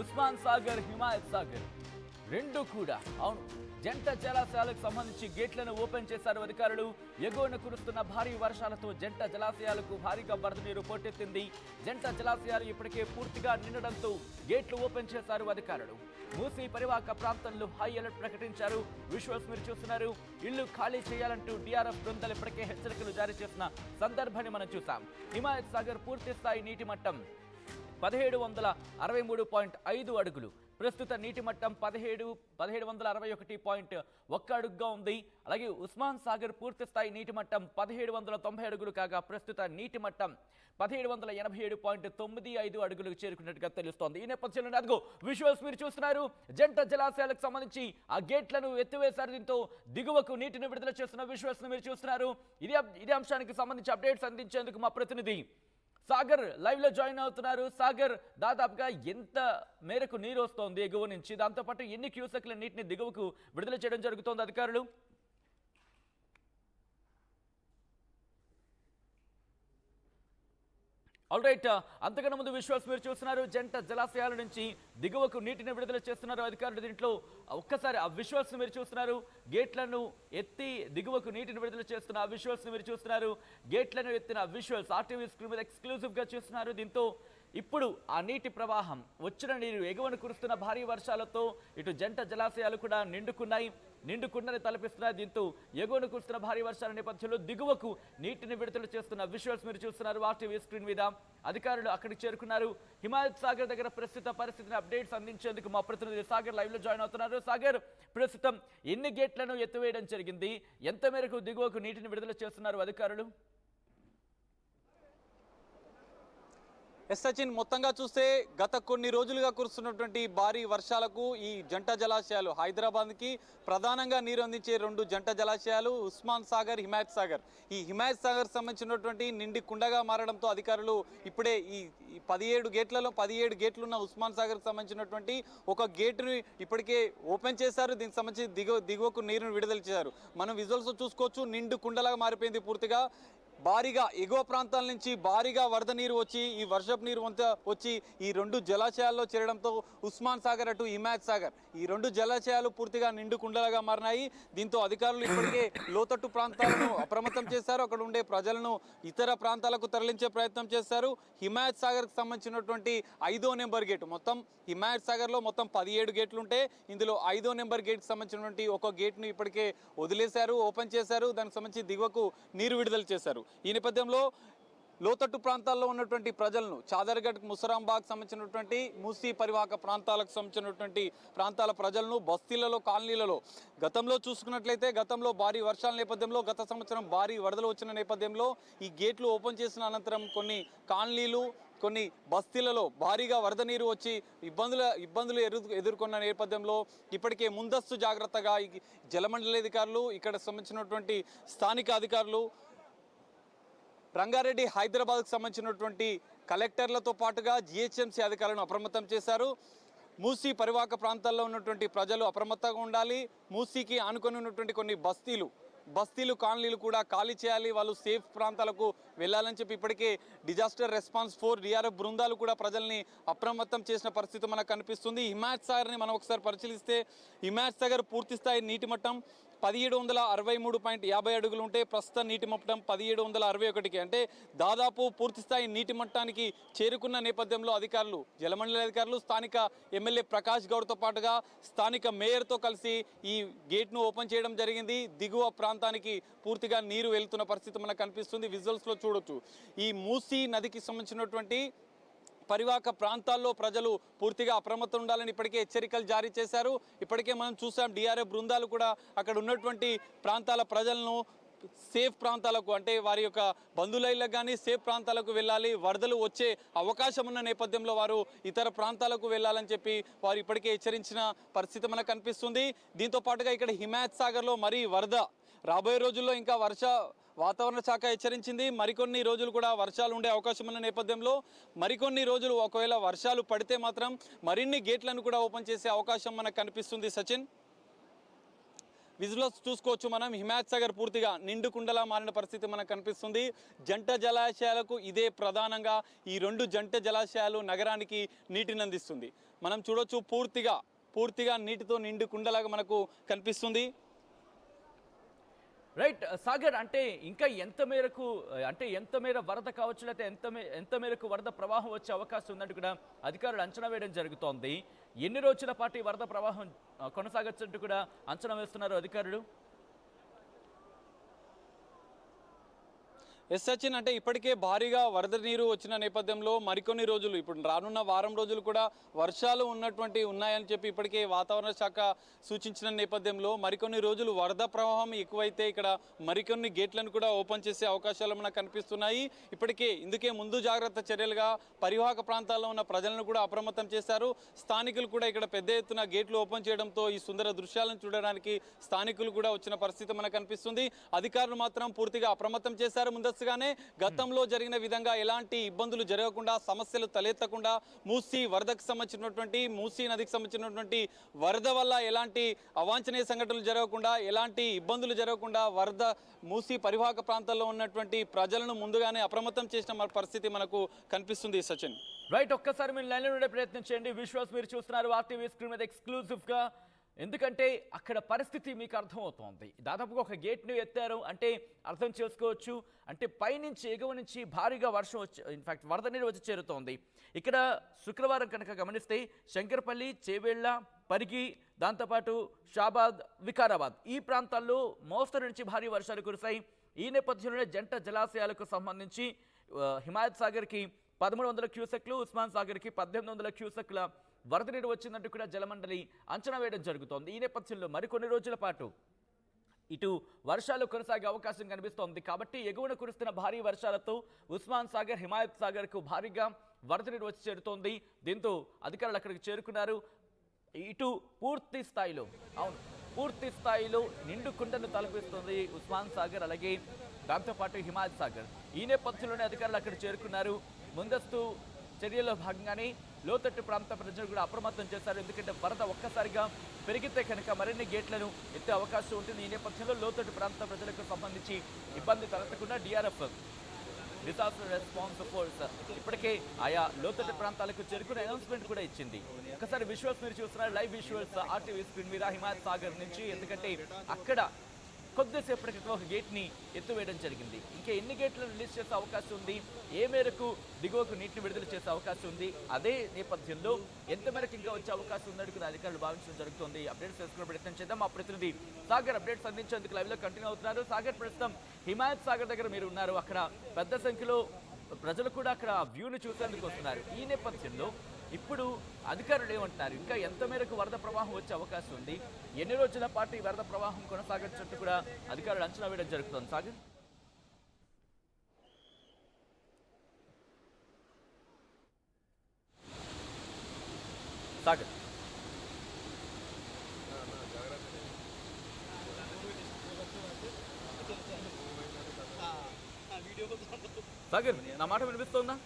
ఉస్మాన్ సాగర్, హిమాయత్ సాగర్ రెండు కూడా అవును జంట జలాశయాలకు సంబంధించి గేట్లను ఓపెన్ చేశారు అధికారులు. ఎగువన కురుస్తున్న భారీ వర్షాలతో జంట జలాశయాలకు భారీగా వరద నీరు పోటెత్తింది. జంట జలాశయాలు ఇప్పటికే పూర్తిగా నిండడంతో గేట్లు ఓపెన్ చేశారు అధికారులు. మూసీ పరివాహక ప్రాంతంలో హై అలర్ట్ ప్రకటించారు. విజువల్స్ మీరు చూస్తున్నారు. ఇళ్లు ఖాళీ చేయాలంటూ డిఆర్ఎఫ్ బృందాలు ఇప్పటికే హెచ్చరికలు జారీ చేసిన సందర్భాన్ని మనం చూసాం. హిమాయత్ సాగర్ పూర్తి స్థాయి నీటి మట్టం 1763.5 అడుగులు. ప్రస్తుత నీటి మట్టం 1761.1 అడుగుగా ఉంది. అలాగే ఉస్మాన్ సాగర్ పూర్తి స్థాయి నీటి మట్టం 1790 అడుగులు కాగా ప్రస్తుత నీటి మట్టం 1787.95 అడుగులకు చేరుకున్నట్టుగా తెలుస్తోంది. ఈ నేపథ్యంలో అదిగో విజువల్స్ మీరు చూస్తున్నారు. జంట జలాశయాలకు సంబంధించి ఆ గేట్లను ఎత్తివేశారు. దీంతో దిగువకు నీటిని విడుదల చేస్తున్న విజువల్స్ మీరు చూస్తున్నారు. ఇదే అంశానికి సంబంధించి అప్డేట్స్ అందించేందుకు మా ప్రతినిధి సాగర్ లైవ్ లో జాయిన్ అవుతున్నారు. సాగర్, దాదాపుగా ఎంత మేరకు నీరు వస్తోంది ఎగువ నుంచి, దాంతోపాటు ఎన్ని క్యూసెక్ల నీటిని దిగువకు విడుదల చేయడం జరుగుతోంది అధికారులు? ఆల్రైట్, అంతకన్నా ముందు విజువల్స్ మీరు చూస్తున్నారు. జంట జలాశయాల నుంచి దిగువకు నీటిని విడుదల చేస్తున్నారు అధికారులు. దీంట్లో ఒక్కసారి ఆ విజువల్స్ మీరు చూస్తున్నారు. గేట్లను ఎత్తి దిగువకు నీటిని విడుదల చేస్తున్న ఆ విజువల్స్ మీరు చూస్తున్నారు. గేట్లను ఎత్తిన విజువల్స్ ఆర్టీవీ స్క్రీన్ మీద ఎక్స్క్లూజివ్ గా చూస్తున్నారు. దీంతో ఇప్పుడు ఆ నీటి ప్రవాహం వచ్చిన నీరు ఎగువను కురుస్తున్న భారీ వర్షాలతో ఇటు జంట జలాశయాలు కూడా నిండుకుండని తలపిస్తున్నాయి. దీంతో ఎగువను కురుస్తున్న భారీ వర్షాల నేపథ్యంలో దిగువకు నీటిని విడుదల చేస్తున్న విజువల్స్ మీరు చూస్తున్నారు ఆర్టీవీ స్క్రీన్ మీద. అధికారులు అక్కడికి చేరుకున్నారు. హిమాయత్ సాగర్ దగ్గర ప్రస్తుత పరిస్థితిని అప్డేట్స్ అందించేందుకు మా ప్రతినిధి సాగర్ లైవ్ లో జాయిన్ అవుతున్నారు. సాగర్, ప్రస్తుతం ఎన్ని గేట్లను ఎత్తివేయడం జరిగింది? ఎంత మేరకు దిగువకు నీటిని విడుదల చేస్తున్నారు అధికారులు? సచిన్, మొత్తంగా చూస్తే గత కొన్ని రోజులుగా కురుస్తున్నటువంటి భారీ వర్షాలకు ఈ జంట జలాశయాలు హైదరాబాద్కి ప్రధానంగా నీరు అందించే రెండు జంట జలాశయాలు ఉస్మాన్ సాగర్, హిమాయత్ సాగర్. ఈ హిమాయత్ సాగర్ సంబంధించినటువంటి నిండి కుండగా మారడంతో అధికారులు ఇప్పుడే ఈ 17 గేట్లున్న ఉస్మాన్ సాగర్కి సంబంధించినటువంటి ఒక గేటుని ఇప్పటికే ఓపెన్ చేశారు. దీనికి సంబంధించి దిగువకు నీరును విడుదల చేశారు. మనం విజువల్స్ చూసుకోవచ్చు. నిండు కుండలాగా మారిపోయింది పూర్తిగా. భారీగా ఎగువ ప్రాంతాల నుంచి భారీగా వరద నీరు వచ్చి ఈ వర్షపు నీరు వచ్చి ఈ రెండు జలాశయాల్లో చేరడంతో ఉస్మాన్ సాగర్ అటు హిమాయత్ సాగర్ ఈ రెండు జలాశయాలు పూర్తిగా నిండు కుండలుగా మారినాయి. దీంతో అధికారులు ఇప్పటికే లోతట్టు ప్రాంతాలను అప్రమత్తం చేశారు. అక్కడ ఉండే ప్రజలను ఇతర ప్రాంతాలకు తరలించే ప్రయత్నం చేశారు. హిమాయత్ సాగర్కి సంబంధించినటువంటి 5వ నెంబర్ గేటు, మొత్తం హిమాయత్ సాగర్లో మొత్తం 17 గేట్లు ఉంటే ఇందులో 5వ నెంబర్ గేట్కి సంబంధించినటువంటి ఒక గేట్ను ఇప్పటికే వదిలేశారు, ఓపెన్ చేశారు. దానికి సంబంధించి దిగువకు నీరు విడుదల చేశారు. ఈ నేపథ్యంలో లోతట్టు ప్రాంతాల్లో ఉన్నటువంటి ప్రజలను చాదర్గఢ్, ముసరాంబాగ్ సంబంధించినటువంటి మూసీ పరివాహక ప్రాంతాలకు సంబంధించినటువంటి ప్రాంతాల ప్రజలను బస్తీలలో, కాలనీలలో గతంలో చూసుకున్నట్లయితే గతంలో భారీ వర్షాల నేపథ్యంలో గత సంవత్సరం భారీ వరదలు వచ్చిన నేపథ్యంలో ఈ గేట్లు ఓపెన్ చేసిన అనంతరం కొన్ని కాలనీలు, కొన్ని బస్తీలలో భారీగా వరద నీరు వచ్చి ఇబ్బందులు ఎదుర్కొన్న నేపథ్యంలో ఇప్పటికే ముందస్తు జాగ్రత్తగా జలమండలి అధికారులు, ఇక్కడ సంబంధించినటువంటి స్థానిక అధికారులు, రంగారెడ్డి, హైదరాబాద్కు సంబంధించినటువంటి కలెక్టర్లతో పాటుగా జిహెచ్ఎంసీ అధికారులను అప్రమత్తం చేశారు. మూసీ పరివాహక ప్రాంతాల్లో ఉన్నటువంటి ప్రజలు అప్రమత్తంగా ఉండాలి. మూసీకి ఆనుకొని ఉన్నటువంటి కొన్ని బస్తీలు, కాలనీలు కూడా ఖాళీ చేయాలి. వాళ్ళు సేఫ్ ప్రాంతాలకు వెళ్ళాలని చెప్పి ఇప్పటికే డిజాస్టర్ రెస్పాన్స్ 4 డిఆర్ఎఫ్ బృందాలు కూడా ప్రజల్ని అప్రమత్తం చేసిన పరిస్థితి మనకు కనిపిస్తుంది. హిమాయత్ సాగర్ని మనం ఒకసారి పరిశీలిస్తే హిమాయత్ సాగర్ పూర్తి స్థాయి నీటి మట్టం 1763.50 అడుగులు ఉంటే ప్రస్తుత నీటి మట్టం 1761కి, అంటే దాదాపు పూర్తి స్థాయి నీటి మట్టానికి చేరుకున్న నేపథ్యంలో అధికారులు, జలమండలి అధికారులు, స్థానిక ఎమ్మెల్యే ప్రకాష్ గౌడ్తో పాటుగా స్థానిక మేయర్తో కలిసి ఈ గేట్ను ఓపెన్ చేయడం జరిగింది. దిగువ ప్రాంతానికి పూర్తిగా నీరు వెళ్తున్న పరిస్థితి మనకు కనిపిస్తుంది. విజువల్స్లో చూడొచ్చు. ఈ మూసీ నదికి సంబంధించినటువంటి పరివాహక ప్రాంతాల్లో ప్రజలు పూర్తిగా అప్రమత్తం ఉండాలని ఇప్పటికే హెచ్చరికలు జారీ చేశారు. ఇప్పటికే మనం చూసాం డిఆర్ఎఫ్ బృందాలు కూడా అక్కడ ఉన్నటువంటి ప్రాంతాల ప్రజలను సేఫ్ ప్రాంతాలకు, అంటే వారి యొక్క బంధువులకు కానీ సేఫ్ ప్రాంతాలకు వెళ్ళాలి, వరదలు వచ్చే అవకాశం ఉన్న నేపథ్యంలో వారు ఇతర ప్రాంతాలకు వెళ్ళాలని చెప్పి వారు ఇప్పటికే హెచ్చరించిన పరిస్థితి మనకు కనిపిస్తుంది. దీంతో పాటుగా ఇక్కడ హిమాయత్ సాగర్లో మరీ వరద రాబోయే రోజుల్లో ఇంకా వాతావరణ శాఖ హెచ్చరించింది. మరికొన్ని రోజులు కూడా వర్షాలు ఉండే అవకాశం ఉన్న నేపథ్యంలో మరికొన్ని రోజులు ఒకవేళ వర్షాలు పడితే మాత్రం మరిన్ని గేట్లను కూడా ఓపెన్ చేసే అవకాశం మనకు కనిపిస్తుంది. సచిన్, విజువల్స్ చూసుకోవచ్చు మనం. హిమాయత్ సాగర్ పూర్తిగా నిండు కుండలా మారిన పరిస్థితి మనకు కనిపిస్తుంది. జంట జలాశయాలకు ఇదే ప్రధానంగా ఈ రెండు జంట జలాశయాలు నగరానికి నీటిని అందిస్తుంది. మనం చూడొచ్చు పూర్తిగా నీటితో నిండు కుండలాగా మనకు కనిపిస్తుంది. రైట్ సాగర్, అంటే ఇంకా ఎంత మేర వరద కావచ్చు, లేకపోతే ఎంత మేరకు వరద ప్రవాహం వచ్చే అవకాశం ఉందంటూ కూడా అధికారులు అంచనా వేయడం జరుగుతోంది. ఎన్ని రోజుల పాటు ఈ వరద ప్రవాహం కొనసాగొచ్చంటూ కూడా అంచనా వేస్తున్నారు అధికారులు? ఎస్ సచిన్, అంటే ఇప్పటికే భారీగా వరద నీరు వచ్చిన నేపథ్యంలో మరికొన్ని రోజులు, ఇప్పుడు రానున్న వారం రోజులు కూడా వర్షాలు ఉన్నాయని చెప్పి ఇప్పటికే వాతావరణ శాఖ సూచించిన నేపథ్యంలో మరికొన్ని రోజులు వరద ప్రవాహం ఎక్కువైతే ఇక్కడ మరికొన్ని గేట్లను కూడా ఓపెన్ చేసే అవకాశాలు మనకు కనిపిస్తున్నాయి. ఇందుకే ముందు జాగ్రత్త చర్యలుగా పరివాహక ప్రాంతాల్లో ఉన్న ప్రజలను కూడా అప్రమత్తం చేశారు. స్థానికులు కూడా ఇక్కడ పెద్ద ఎత్తున గేట్లు ఓపెన్ చేయడంతో ఈ సుందర దృశ్యాలను చూడడానికి స్థానికులు కూడా వచ్చిన పరిస్థితి మనకు కనిపిస్తుంది. అధికారులు మాత్రం పూర్తిగా అప్రమత్తం చేశారు. ముందస్తుగానే గతంలో జరిగిన విధంగా ఎలాంటి ఇబ్బందులు జరగకుండా, సమస్యలు తలెత్తకుండా, మూసీ నదికి సంబంధించినటువంటి వరద వల్ల ఎలాంటి అవాంఛనీయ సంఘటనలు జరగకుండా, ఎలాంటి ఇబ్బందులు జరగకుండా మూసీ పరివాహక ప్రాంతాల్లో ఉన్నటువంటి ప్రజలను ముందుగానే అప్రమత్తం చేసిన పరిస్థితి మనకు కనిపిస్తుంది. సచిన్, రైట్, ఒక్కసారి మీరు లైన్లో ఉండే ప్రయత్నం చేయండి. విశ్వాస్ మీరు చూస్తున్నారు ఆర్టీవీ స్క్రీన్ మీద ఎక్స్క్లూజివ్గా. ఎందుకంటే అక్కడ పరిస్థితి మీకు అర్థమవుతోంది. దాదాపుగా ఒక గేట్ను ఎత్తారు అంటే అర్థం చేసుకోవచ్చు. అంటే పైనుంచి ఎగువ నుంచి భారీగా వర్షం వచ్చి, ఇన్ఫాక్ట్ వరద నీరు వచ్చి చేరుతోంది. ఇక్కడ శుక్రవారం కనుక గమనిస్తే శంకరపల్లి, చేవేళ్ల, పరిగి, దాంతోపాటు షాబాద్, వికారాబాద్ ఈ ప్రాంతాల్లో మోస్తరు నుంచి భారీ వర్షాలు కురిశాయి. ఈ నేపథ్యంలోనే జంట జలాశయాలకు సంబంధించి హిమాయత్ సాగర్కి 1300 క్యూసెక్లు, ఉస్మాన్ సాగర్కి 1800 క్యూసెక్ల వరద నీరు వచ్చిందంటూ కూడా జలమండలి అంచనా వేయడం జరుగుతోంది. ఈ నేపథ్యంలో మరికొన్ని రోజుల పాటు ఇటు వర్షాలు కొనసాగే అవకాశం కనిపిస్తోంది. కాబట్టి ఎగువన కురుస్తున్న భారీ వర్షాలతో ఉస్మాన్ సాగర్, హిమాయత్ సాగర్కు భారీగా వరద నీరు వచ్చి చేరుతోంది. దీంతో అధికారులు అక్కడికి చేరుకున్నారు. ఇటు పూర్తి స్థాయిలో నిండు కుండను తలపిస్తుంది ఉస్మాన్ సాగర్, అలాగే దాంతోపాటు హిమాయత్ సాగర్. ఈ నేపథ్యంలోనే అధికారులు అక్కడ చేరుకున్నారు. ముందస్తు చర్యల్లో భాగంగానే లోతట్టు ప్రాంత ప్రజలు కూడా అప్రమత్తం చేశారు. ఎందుకంటే వరద ఒక్కసారిగా పెరిగితే కనుక మరిన్ని గేట్లను ఎత్తే అవకాశం ఉంటుంది. ఈ నేపథ్యంలో లోతట్టు ప్రాంత ప్రజలకు సంబంధించి ఇబ్బంది తలెత్తకుండా డిఆర్ఎఫ్, డిజాస్టర్ రెస్పాన్స్ ఫోర్స్ ఇప్పటికే ఆయా లోతట్టు ప్రాంతాలకు చేరుకుని అనౌన్స్మెంట్ కూడా ఇచ్చింది. ఒకసారి విజువల్స్ మీరు చూస్తున్నారు, లైవ్ విజువల్స్ ఆర్టీవీ స్క్రీన్ మీద హిమాయత్ సాగర్ నుంచి. ఎందుకంటే అక్కడ కొద్దిసేపటి క్రితం ఒక గేట్ని ఎత్తివేయడం జరిగింది. ఇంకా ఎన్ని గేట్లను రిలీజ్ చేసే అవకాశం ఉంది, ఏ మేరకు దిగువకు నీటిని విడుదల చేసే అవకాశం ఉంది, అదే నేపథ్యంలో ఎంత మేరకు ఇంకా వచ్చే అవకాశం ఉందని కూడా అధికారులు భావించడం జరుగుతుంది. అప్డేట్స్ తెలుసుకునే ప్రయత్నం చేద్దాం. మా ప్రతినిధి సాగర్ అప్డేట్స్ అందించేందుకు లైవ్లో కంటిన్యూ అవుతున్నారు. సాగర్, ప్రస్తుతం హిమాయత్ సాగర్ దగ్గర మీరు ఉన్నారు. అక్కడ పెద్ద సంఖ్యలో ప్రజలు కూడా అక్కడ వ్యూను చూసేందుకు వస్తున్నారు. ఈ నేపథ్యంలో ఇప్పుడు అధికారులు ఏమంటున్నారు, ఇంకా ఎంత మేరకు వరద ప్రవాహం వచ్చే అవకాశం ఉంది, ఎన్ని రోజుల పాటు ఈ వరద ప్రవాహం కొనసాగొచ్చట్టు కూడా అధికారులు అంచనా వేయడం జరుగుతుంది? సాగర్ సాగర్, నా మాట వినిపిస్తోందా?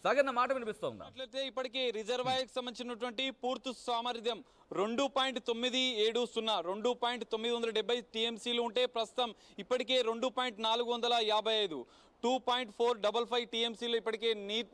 సాగర్ నా మాట వినిపిస్తోందా? ఇప్పటికీ రిజర్వాయర్కి సంబంధించినటువంటి పూర్తి సామర్థ్యం 2.970 టీఎంసీలు ఉంటే ప్రస్తుతం ఇప్పటికే 2.455 2.455 టీఎంసీలు ఇప్పటికే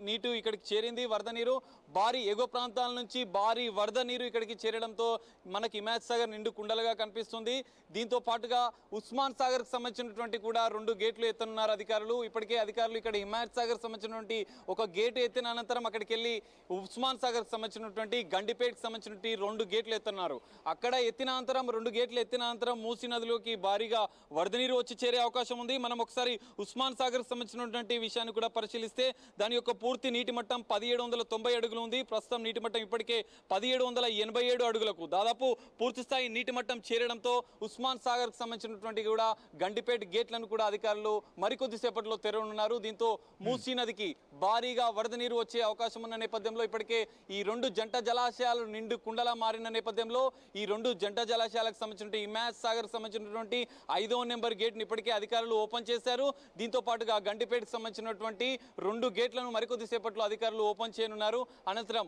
నీటు ఇక్కడికి చేరింది. వరద నీరు భారీ ఎగువ ప్రాంతాల నుంచి భారీ వరద నీరు ఇక్కడికి చేరడంతో మనకి హిమాయత్ సాగర్ నిండు కుండలుగా కనిపిస్తుంది. దీంతో పాటుగా ఉస్మాన్ సాగర్కి సంబంధించినటువంటి కూడా 2 గేట్లు ఎత్తనున్నారు అధికారులు. ఇప్పటికే అధికారులు ఇక్కడ హిమాయత్ సాగర్ సంబంధించినటువంటి ఒక గేటు ఎత్తిన అనంతరం అక్కడికి వెళ్ళి ఉస్మాన్ సాగర్కి సంబంధించినటువంటి గండిపేటకి సంబంధించినటువంటి 2 గేట్లు ఎత్తున్నారు. అక్కడ ఎత్తిన అనంతరం 2 గేట్లు ఎత్తిన అనంతరం మూసీ నదిలోకి భారీగా వరద నీరు వచ్చి చేరే అవకాశం ఉంది. మనం ఒకసారి ఉస్మాన్ సాగర్ సంబంధించినటువంటి విషయాన్ని కూడా పరిశీలిస్తే దాని యొక్క పూర్తి నీటి మట్టం 1790 అడుగులు ఉంది. ప్రస్తుతం నీటి మట్టం ఇప్పటికే 1787 అడుగులకు దాదాపు పూర్తిస్థాయి నీటి మట్టం చేరడంతో ఉస్మాన్ సాగర్కు సంబంధించినటువంటి కూడా గండిపేట గేట్లను కూడా అధికారులు మరికొద్ది సేపట్లో తెరవనున్నారు. దీంతో మూసీ నదికి భారీగా వరద నీరు వచ్చే అవకాశం ఉన్న నేపథ్యంలో ఇప్పటికే ఈ రెండు జంట జలాశయాలు నిండు కుండలా మారిన నేపథ్యంలో ఈ రెండు జంట జలాశయాలకు సంబంధించిన హిమాయత్ సాగర్ సంబంధించినటువంటి 5వ నెంబర్ గేట్ని ఇప్పటికే అధికారులు ఓపెన్ చేశారు. దీంతో పాటుగా గండిపేటకు సంబంధించినటువంటి 2 గేట్లను మరికొద్ది సేపట్లో అధికారులు ఓపెన్ చేయనున్నారు. అనంతరం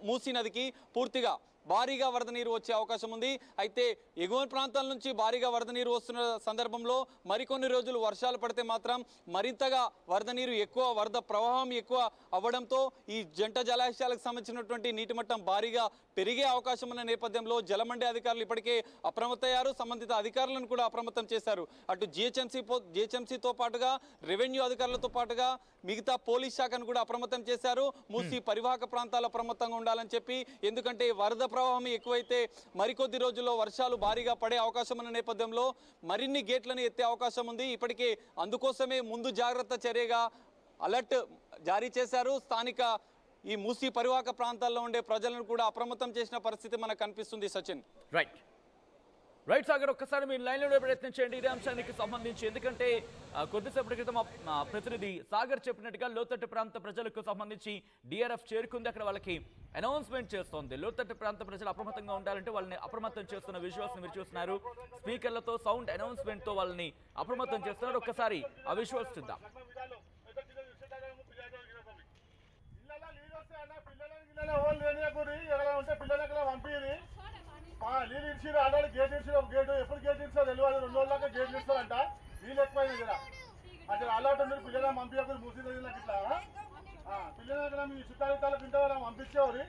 మూసీ నదికి పూర్తిగా భారీగా వరద నీరు వచ్చే అవకాశం ఉంది. అయితే ఎగువ ప్రాంతాల నుంచి భారీగా వరద నీరు వస్తున్న సందర్భంలో మరికొన్ని రోజులు వర్షాలు పడితే మాత్రం మరింతగా వరద నీరు ఎక్కువ, వరద ప్రవాహం ఎక్కువ అవ్వడంతో ఈ జంట జలాశయాలకు సంబంధించినటువంటి నీటి మట్టం భారీగా పెరిగే అవకాశం ఉన్న నేపథ్యంలో జలమండలి అధికారులు ఇప్పటికే అప్రమత్తయ్యారు. సంబంధిత అధికారులను కూడా అప్రమత్తం చేశారు. అటు జిహెచ్ఎంసీతో పాటుగా రెవెన్యూ అధికారులతో పాటుగా మిగతా పోలీస్ శాఖను కూడా అప్రమత్తం చేశారు. మూసీ పరివాహక ప్రాంతాల అప్రమత్తంగా ఉండాలని చెప్పి, ఎందుకంటే వరద ప్రవాహం ఎక్కువైతే మరికొద్ది రోజుల్లో వర్షాలు భారీగా పడే అవకాశం ఉన్న నేపథ్యంలో మరిన్ని గేట్లను ఎత్తే అవకాశం ఉంది. ఇప్పటికే అందుకోసమే ముందు జాగ్రత్త చర్యగా అలర్ట్ జారీ చేశారు. స్థానిక ఈ మూసీ పరివాహక ప్రాంతాల్లో ఉండే ప్రజలను కూడా అప్రమత్తం చేసిన పరిస్థితి మనకు కనిపిస్తుంది. సచిన్, రైట్ సాగర్, ఒక్కసారి మీరు లైన్లో ప్రయత్నం చేయండి ఇదే అంశానికి సంబంధించి. ఎందుకంటే కొద్దిసేపటి క్రితం ప్రతినిధి సాగర్ చెప్పినట్టుగా లోతట్టు ప్రాంత ప్రజలకు సంబంధించి డిఆర్ఎఫ్ చేరుకుంది. అక్కడ వాళ్ళకి అనౌన్స్మెంట్ చేస్తోంది. లోతట్టు ప్రాంత ప్రజలు అప్రమత్తంగా ఉండాలంటే వాళ్ళని అప్రమత్తం చేస్తున్న విజువల్స్ మీరు చూస్తున్నారు. స్పీకర్లతో సౌండ్ అనౌన్స్మెంట్ తో వాళ్ళని అప్రమత్తం చేస్తున్నారు. ఒక్కసారి ఆ విజువల్స్ చూద్దాం. నీళ్ళు ఇచ్చి ఆడాలి, గేట్ ఇచ్చి ఒక గేటు ఎప్పుడు గేట్ ఇస్తారో తెలియదు. 2 రోజుల దాకా గేట్లు ఇస్తారంట. నీళ్ళు ఎక్కువైనా కదా అక్కడ అలవాటు ఉంది. పిల్లల పంపించకూడదు మూసీ నదిలోకి ఇట్లా పిల్లలు మీ చుట్టాలకు ఇంటే వాళ్ళని పంపించేవారు.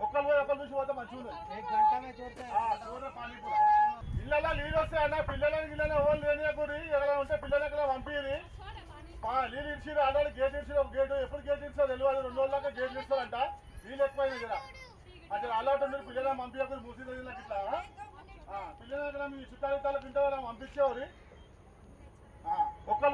ఒక్కరు చూసి పోతే మంచిగా ఇళ్ళ నీళ్ళు వస్తాయన్న పిల్లలని గిల్లనే ఓళ్ళు లేనియకూరి ఎక్కడ ఉంటే పిల్లలు ఎక్కడ పంపించి నీళ్ళు ఇచ్చి ఆడాలి, గేట్ ఇచ్చి ఒక గేటు ఎప్పుడు గేట్ ఇస్తారో తెలియదు. 2 రోజుల దాకా గేట్లు ఇస్తారంట. నీళ్ళు ఎక్కువైనా కదా అక్కడ అలవాటు ఉంది. పిల్లల పంపించకూడదు మూసీ నదిలోకి ఇట్లా పిల్లలు మీ చుట్టాలకు ఇంటే వాళ్ళని పంపించేవారు. ఒక్కరు